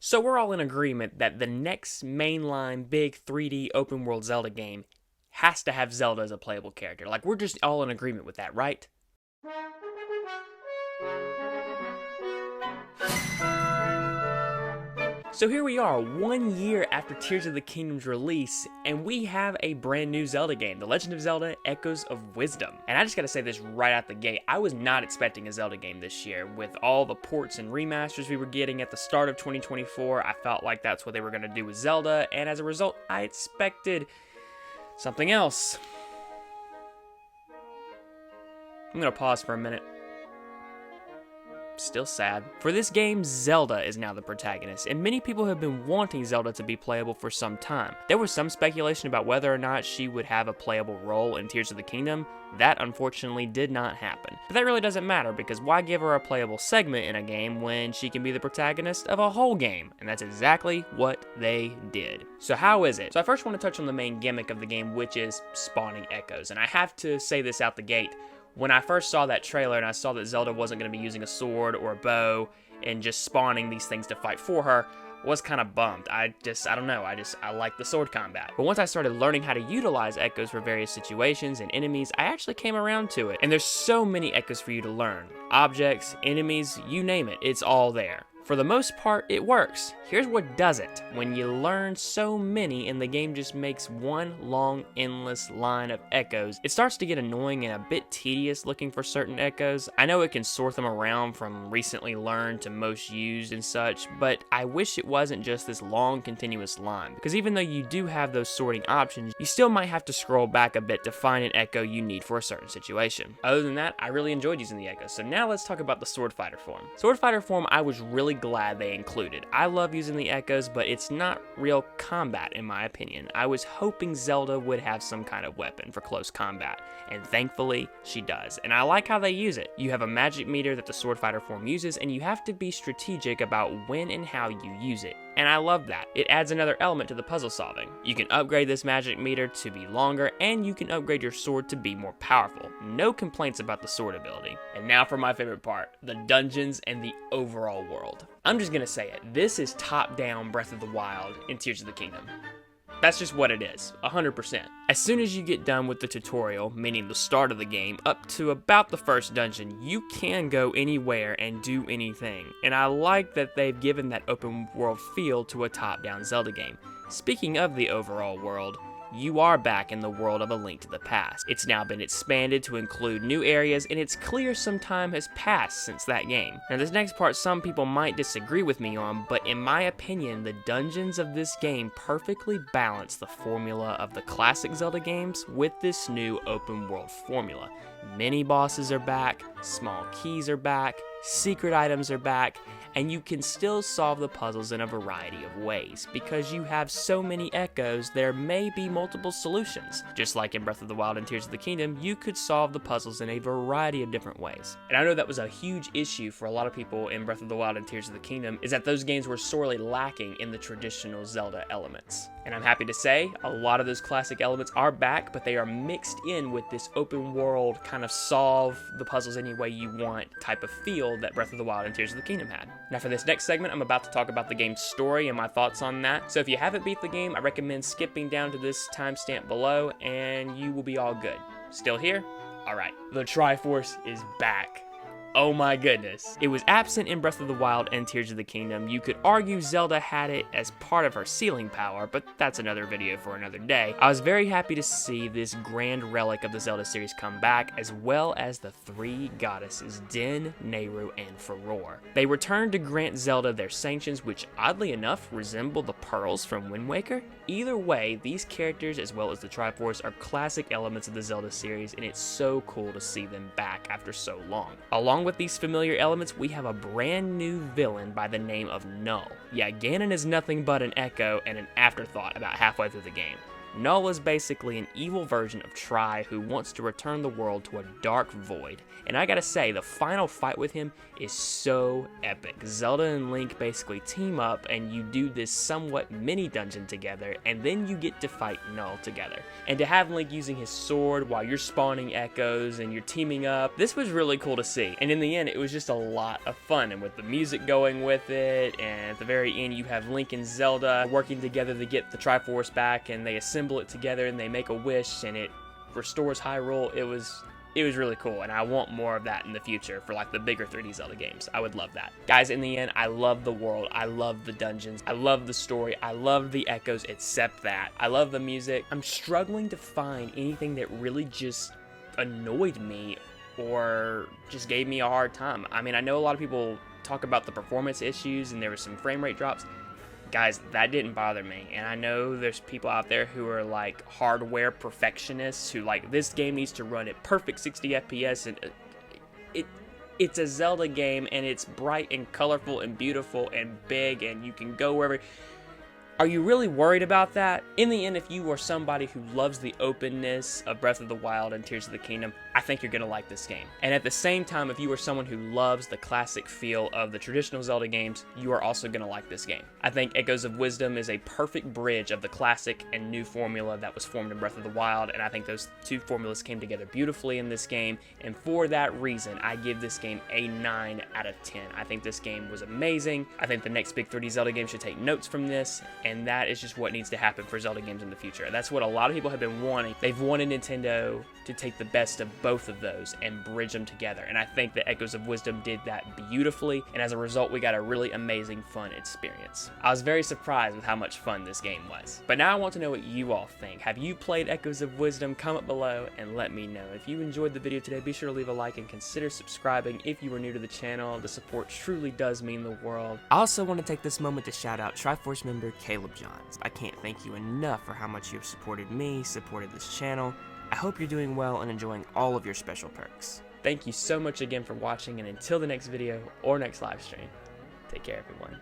So we're all in agreement that the next mainline big 3D open world Zelda game has to have Zelda as a playable character. Like, we're just all in agreement with that, right? So here we are, 1 year after Tears of the Kingdom's release, and we have a brand new Zelda game, The Legend of Zelda: Echoes of Wisdom. And I just gotta say this right out the gate, I was not expecting a Zelda game this year. With all the ports and remasters we were getting at the start of 2024, I felt like that's what they were gonna do with Zelda, and as a result, I expected something else. I'm gonna pause for a minute. Still sad. For this game, Zelda is now the protagonist, and many people have been wanting Zelda to be playable for some time. There was some speculation about whether or not she would have a playable role in Tears of the Kingdom. That unfortunately did not happen. But that really doesn't matter, because why give her a playable segment in a game when she can be the protagonist of a whole game? And that's exactly what they did. So how is it? So I first want to touch on the main gimmick of the game, which is spawning echoes. And I have to say this out the gate. When I first saw that trailer and I saw that Zelda wasn't going to be using a sword or a bow and just spawning these things to fight for her, I was kind of bummed. I don't know, I like the sword combat. But once I started learning how to utilize echoes for various situations and enemies, I actually came around to it. And there's so many echoes for you to learn. Objects, enemies, you name it, it's all there. For the most part, it works. Here's what doesn't. When you learn so many and the game just makes one long, endless line of echoes, it starts to get annoying and a bit tedious looking for certain echoes. I know it can sort them around from recently learned to most used and such, but I wish it wasn't just this long, continuous line. Because even though you do have those sorting options, you still might have to scroll back a bit to find an echo you need for a certain situation. Other than that, I really enjoyed using the echoes. So now let's talk about the Sword Fighter form. Sword Fighter form, I was really glad they included. I love using the echoes, but it's not real combat in my opinion. I was hoping Zelda would have some kind of weapon for close combat, and thankfully she does. And I like how they use it. You have a magic meter that the Sword Fighter form uses, and you have to be strategic about when and how you use it. And I love that. It adds another element to the puzzle solving. You can upgrade this magic meter to be longer, and you can upgrade your sword to be more powerful. No complaints about the sword ability. And now for my favorite part, the dungeons and the overall world. I'm just gonna say it, this is top-down Breath of the Wild in Tears of the Kingdom. That's just what it is, 100%. As soon as you get done with the tutorial, meaning the start of the game, up to about the first dungeon, you can go anywhere and do anything. And I like that they've given that open world feel to a top-down Zelda game. Speaking of the overall world, you are back in the world of A Link to the Past. It's now been expanded to include new areas, and it's clear some time has passed since that game. Now this next part some people might disagree with me on, but in my opinion, the dungeons of this game perfectly balance the formula of the classic Zelda games with this new open world formula. Mini bosses are back, small keys are back, secret items are back, and you can still solve the puzzles in a variety of ways. Because you have so many echoes, there may be multiple solutions. Just like in Breath of the Wild and Tears of the Kingdom, you could solve the puzzles in a variety of different ways. And I know that was a huge issue for a lot of people in Breath of the Wild and Tears of the Kingdom, is that those games were sorely lacking in the traditional Zelda elements. And I'm happy to say, a lot of those classic elements are back, but they are mixed in with this open world, kind of solve the puzzles any way you want type of feel that Breath of the Wild and Tears of the Kingdom had. Now for this next segment, I'm about to talk about the game's story and my thoughts on that. So if you haven't beat the game, I recommend skipping down to this timestamp below and you will be all good. Still here? Alright, the Triforce is back. Oh my goodness. It was absent in Breath of the Wild and Tears of the Kingdom. You could argue Zelda had it as part of her sealing power, but that's another video for another day. I was very happy to see this grand relic of the Zelda series come back, as well as the three goddesses, Din, Nehru, and Farour. They returned to grant Zelda their sanctions, which oddly enough resemble the pearls from Wind Waker. Either way, these characters, as well as the Triforce, are classic elements of the Zelda series, and it's so cool to see them back after so long. Along with these familiar elements, we have a brand new villain by the name of Null. Yeah, Ganon is nothing but an echo and an afterthought about halfway through the game. Null is basically an evil version of Tri who wants to return the world to a dark void. And I gotta say, the final fight with him is so epic. Zelda and Link basically team up and you do this somewhat mini dungeon together, and then you get to fight Null together. And to have Link using his sword while you're spawning echoes and you're teaming up, this was really cool to see. And in the end, it was just a lot of fun, and with the music going with it, and at the very end you have Link and Zelda working together to get the Triforce back, and they assemble it together and they make a wish and it restores Hyrule. It was really cool, and I want more of that in the future for like the bigger 3D Zelda games. I would love that. Guys, in the end, I love the world, I love the dungeons, I love the story, I love the echoes except that. I love the music. I'm struggling to find anything that really just annoyed me or just gave me a hard time. I mean, I know a lot of people talk about the performance issues and there were some frame rate drops. Guys, that didn't bother me, and I know there's people out there who are like hardware perfectionists who like this game needs to run at perfect 60 FPS, and it's a Zelda game and it's bright and colorful and beautiful and big and you can go wherever. Are you really worried about that? In the end, if you are somebody who loves the openness of Breath of the Wild and Tears of the Kingdom, I think you're gonna like this game. And at the same time, if you are someone who loves the classic feel of the traditional Zelda games, you are also gonna like this game. I think Echoes of Wisdom is a perfect bridge of the classic and new formula that was formed in Breath of the Wild, and I think those two formulas came together beautifully in this game, and for that reason, I give this game a 9 out of 10. I think this game was amazing. I think the next big 3D Zelda game should take notes from this, and that is just what needs to happen for Zelda games in the future. That's what a lot of people have been wanting. They've wanted Nintendo to take the best of both of those and bridge them together, and I think that Echoes of Wisdom did that beautifully, and as a result, we got a really amazing, fun experience. I was very surprised with how much fun this game was. But now I want to know what you all think. Have you played Echoes of Wisdom? Comment below and let me know. If you enjoyed the video today, be sure to leave a like and consider subscribing if you are new to the channel. The support truly does mean the world. I also want to take this moment to shout out Triforce member Caleb Johns. I can't thank you enough for how much you have supported me, supported this channel. I hope you're doing well and enjoying all of your special perks. Thank you so much again for watching, and until the next video or next live stream, take care everyone.